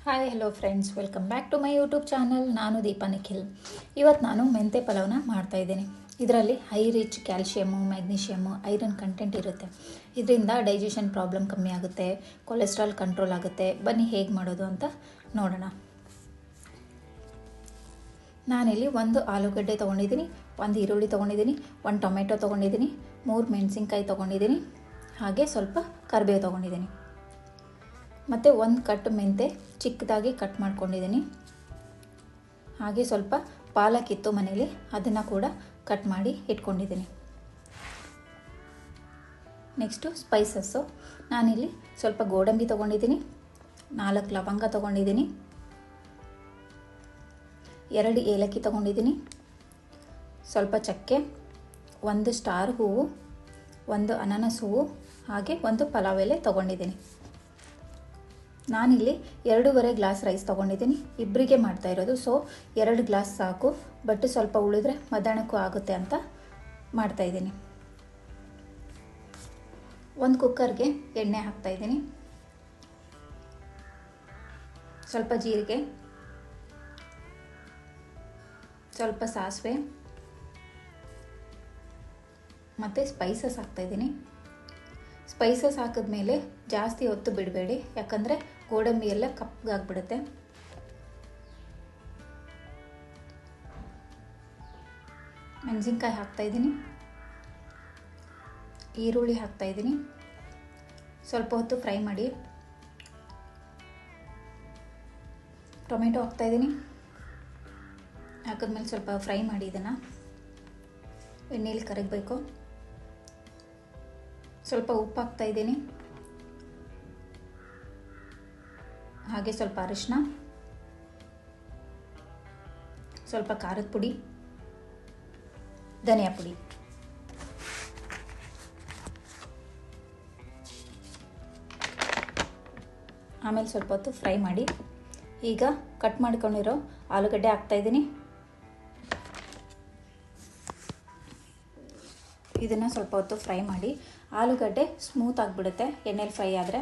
Hi hello friends, welcome back to my YouTube channel. ನಾನು ದೀಪಾ ನಿಖಿಲ್. ಇವತ್ತು ನಾನು ಮೆಂತೆ ಪಲಾವ್ನ ಮಾಡ್ತಾಯಿದ್ದೀನಿ. ಇದರಲ್ಲಿ high rich calcium, magnesium, iron content ಇರುತ್ತೆ. ಇದರಿಂದ ಡೈಜೆಷನ್ ಪ್ರಾಬ್ಲಮ್ ಕಮ್ಮಿ ಆಗುತ್ತೆ, ಕೊಲೆಸ್ಟ್ರಾಲ್ ಕಂಟ್ರೋಲ್ ಆಗುತ್ತೆ. ಬನ್ನಿ ಹೇಗೆ ಮಾಡೋದು ಅಂತ ನೋಡೋಣ. ನಾನಿಲ್ಲಿ ಒಂದು ಆಲೂಗಡ್ಡೆ ತೊಗೊಂಡಿದ್ದೀನಿ, ಒಂದು ಈರುಳ್ಳಿ ತೊಗೊಂಡಿದ್ದೀನಿ, ಒಂದು ಟೊಮೆಟೊ ತೊಗೊಂಡಿದ್ದೀನಿ, 3 ಮೆಣಸಿನ್ಕಾಯಿ ತೊಗೊಂಡಿದ್ದೀನಿ, ಹಾಗೆ ಸ್ವಲ್ಪ ಕರಿಬೇವು ತೊಗೊಂಡಿದ್ದೀನಿ. ಮತ್ತು ಒಂದು ಕಟ್ ಮೆಂತೆ ಚಿಕ್ಕದಾಗಿ ಕಟ್ ಮಾಡ್ಕೊಂಡಿದ್ದೀನಿ. ಹಾಗೆ ಸ್ವಲ್ಪ ಪಾಲಕ್ ಇತ್ತು ಮನೇಲಿ, ಅದನ್ನು ಕೂಡ ಕಟ್ ಮಾಡಿ ಇಟ್ಕೊಂಡಿದ್ದೀನಿ. Next spices. ನಾನಿಲ್ಲಿ ಸ್ವಲ್ಪ ಗೋಡಂಬಿ ತೊಗೊಂಡಿದ್ದೀನಿ, 4 ಲವಂಗ ತೊಗೊಂಡಿದ್ದೀನಿ, 2 ಏಲಕ್ಕಿ ತೊಗೊಂಡಿದ್ದೀನಿ, ಸ್ವಲ್ಪ ಚಕ್ಕೆ, 1 ಸ್ಟಾರ್ ಹೂವು, 1 ಅನಾನಸ್ ಹೂವು, ಹಾಗೆ 1 ಪಲಾವ್ ಎಲೆ ತೊಗೊಂಡಿದ್ದೀನಿ. ನಾನಿಲ್ಲಿ 2.5 ಗ್ಲಾಸ್ ರೈಸ್ ತೊಗೊಂಡಿದ್ದೀನಿ. ಇಬ್ಬರಿಗೆ ಮಾಡ್ತಾ ಇರೋದು, ಸೊ 2 ಗ್ಲಾಸ್ ಸಾಕು. ಬಟ್ ಸ್ವಲ್ಪ ಉಳಿದ್ರೆ ಮಧ್ಯಾಹ್ನಕ್ಕೂ ಆಗುತ್ತೆ ಅಂತ ಮಾಡ್ತಾಯಿದ್ದೀನಿ. ಒಂದು ಕುಕ್ಕರ್ಗೆ ಎಣ್ಣೆ ಹಾಕ್ತಾಯಿದ್ದೀನಿ, ಸ್ವಲ್ಪ ಜೀರಿಗೆ, ಸ್ವಲ್ಪ ಸಾಸಿವೆ ಮತ್ತು ಸ್ಪೈಸಸ್ ಹಾಕ್ತಾಯಿದ್ದೀನಿ. ಸ್ಪೈಸಸ್ ಹಾಕಿದ್ಮೇಲೆ ಜಾಸ್ತಿ ಹೊತ್ತು ಬಿಡಬೇಡಿ, ಯಾಕಂದರೆ ಗೋಡಂಬಿ ಎಲ್ಲ ಕಪ್ಪಗಾಗ್ಬಿಡುತ್ತೆ. ಮೆಣಸಿನ್ಕಾಯಿ ಹಾಕ್ತಾಯಿದ್ದೀನಿ, ಈರುಳ್ಳಿ ಹಾಕ್ತಾಯಿದ್ದೀನಿ, ಸ್ವಲ್ಪ ಹೊತ್ತು ಫ್ರೈ ಮಾಡಿ. ಟೊಮೆಟೊ ಹಾಕ್ತಾಯಿದ್ದೀನಿ, ಹಾಕಿದ್ಮೇಲೆ ಸ್ವಲ್ಪ ಫ್ರೈ ಮಾಡಿ. ಇದನ್ನು ಎಣ್ಣೆಯಲ್ಲಿ ಕರಗಬೇಕು. ಸ್ವಲ್ಪ ಉಪ್ಪು ಹಾಕ್ತಾಯಿದ್ದೀನಿ, ಹಾಗೆ ಸ್ವಲ್ಪ ಅರಿಶಿನ, ಸ್ವಲ್ಪ ಖಾರದ ಪುಡಿ, ಧನಿಯಾ ಪುಡಿ. ಆಮೇಲೆ ಸ್ವಲ್ಪ ಹೊತ್ತು ಫ್ರೈ ಮಾಡಿ. ಈಗ ಕಟ್ ಮಾಡ್ಕೊಂಡಿರೋ ಆಲೂಗಡ್ಡೆ ಹಾಕ್ತಾಯಿದ್ದೀನಿ. ಇದನ್ನು ಸ್ವಲ್ಪ ಹೊತ್ತು ಫ್ರೈ ಮಾಡಿ. ಆಲೂಗಡ್ಡೆ ಸ್ಮೂತ್ ಆಗಿಬಿಡುತ್ತೆ ಎಣ್ಣೆಲಿ ಫ್ರೈ ಆದರೆ.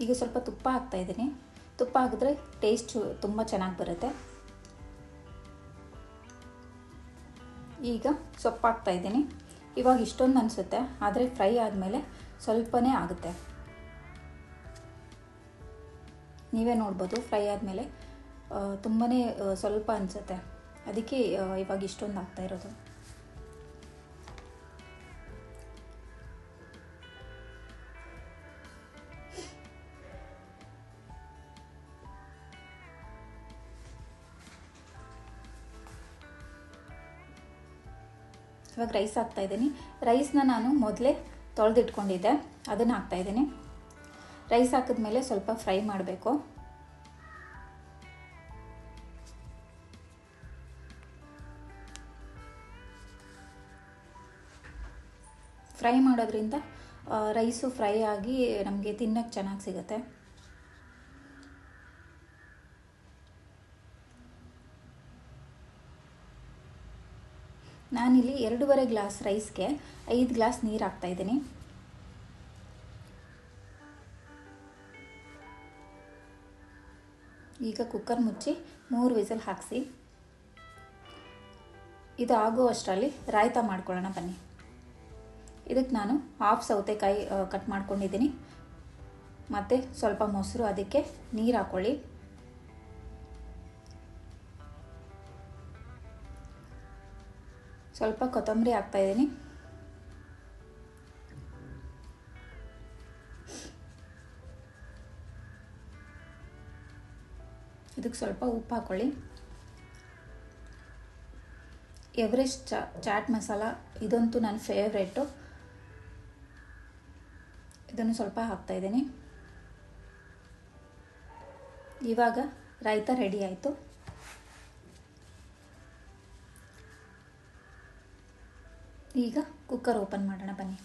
ಈಗ ಸ್ವಲ್ಪ ತುಪ್ಪ ಹಾಕ್ತಾಯಿದ್ದೀನಿ. ತುಪ್ಪ ಹಾಕಿದ್ರೆ ಟೇಸ್ಟ್ ತುಂಬ ಚೆನ್ನಾಗಿ ಬರುತ್ತೆ. ಈಗ ಸೊಪ್ಪು ಹಾಕ್ತಾಯಿದ್ದೀನಿ. ಇವಾಗ ಇಷ್ಟೊಂದು ಅನಿಸುತ್ತೆ, ಆದರೆ ಫ್ರೈ ಆದಮೇಲೆ ಸ್ವಲ್ಪನೇ ಆಗುತ್ತೆ. ನೀವೇ ನೋಡ್ಬೋದು, ಫ್ರೈ ಆದಮೇಲೆ ತುಂಬಾ ಸ್ವಲ್ಪ ಅನಿಸುತ್ತೆ. ಅದಕ್ಕೆ ಇವಾಗ ಇಷ್ಟೊಂದು ಆಗ್ತಾ ಇರೋದು. ಇವಾಗ ರೈಸ್ ಹಾಕ್ತಾಯಿದ್ದೀನಿ. ರೈಸ್ನ ನಾನು ಮೊದಲೇ ತೊಳೆದಿಟ್ಕೊಂಡಿದ್ದೆ, ಅದನ್ನು ಹಾಕ್ತಾಯಿದ್ದೀನಿ. ರೈಸ್ ಹಾಕಿದ್ಮೇಲೆ ಸ್ವಲ್ಪ ಫ್ರೈ ಮಾಡಬೇಕು. ಫ್ರೈ ಮಾಡೋದ್ರಿಂದ ರೈಸು ಫ್ರೈ ಆಗಿ ನಮಗೆ ತಿನ್ನೋಕ್ಕೆ ಚೆನ್ನಾಗಿ ಸಿಗುತ್ತೆ. ನಾನಿಲ್ಲಿ 2.5 ಗ್ಲಾಸ್ ರೈಸ್ಗೆ 5 ಗ್ಲಾಸ್ ನೀರು ಹಾಕ್ತಾಯಿದ್ದೀನಿ. ಈಗ ಕುಕ್ಕರ್ ಮುಚ್ಚಿ 3 ವಿಸಲ್ ಹಾಕಿಸಿ. ಇದು ಆಗೋ ಅಷ್ಟರಲ್ಲಿ ರಾಯ್ತ ಮಾಡ್ಕೊಳ್ಳೋಣ ಬನ್ನಿ. ಇದಕ್ಕೆ ನಾನು ಹಾಫ್ ಸೌತೆಕಾಯಿ ಕಟ್ ಮಾಡ್ಕೊಂಡಿದ್ದೀನಿ, ಮತ್ತು ಸ್ವಲ್ಪ ಮೊಸರು, ಅದಕ್ಕೆ ನೀರು ಹಾಕ್ಕೊಳ್ಳಿ. ಸ್ವಲ್ಪ ಕೊತ್ತಂಬರಿ ಹಾಕ್ತಾಯಿದ್ದೀನಿ. ಇದಕ್ಕೆ ಸ್ವಲ್ಪ ಉಪ್ಪು ಹಾಕ್ಕೊಳ್ಳಿ. ಎವರೆಸ್ಟ್ ಚಾಟ್ ಮಸಾಲ ಇದಂತೂ ನನ್ನ ಫೇವ್ರೇಟು, ಇದನ್ನು ಸ್ವಲ್ಪ ಹಾಕ್ತಾಯಿದ್ದೀನಿ. ಇವಾಗ ರಾಯ್ತ ರೆಡಿ ಆಯಿತು. ಈಗ ಕುಕ್ಕರ್ ಓಪನ್ ಮಾಡೋಣ ಬನ್ನಿ.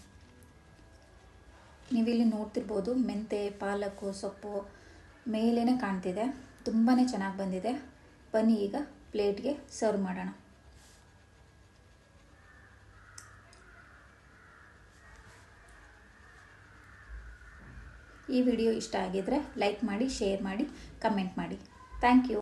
ನೀವಿಲ್ಲಿ ನೋಡ್ತಿರ್ಬೋದು, ಮೆಂತೆ, ಪಾಲಕ್ಕು, ಸೊಪ್ಪು ಮೇಲೇ ಕಾಣ್ತಿದೆ. ತುಂಬಾ ಚೆನ್ನಾಗಿ ಬಂದಿದೆ. ಬನ್ನಿ ಈಗ ಪ್ಲೇಟ್ಗೆ ಸರ್ವ್ ಮಾಡೋಣ. ಈ ವಿಡಿಯೋ ಇಷ್ಟ ಆಗಿದ್ದರೆ ಲೈಕ್ ಮಾಡಿ, ಶೇರ್ ಮಾಡಿ, ಕಮೆಂಟ್ ಮಾಡಿ. Thank you.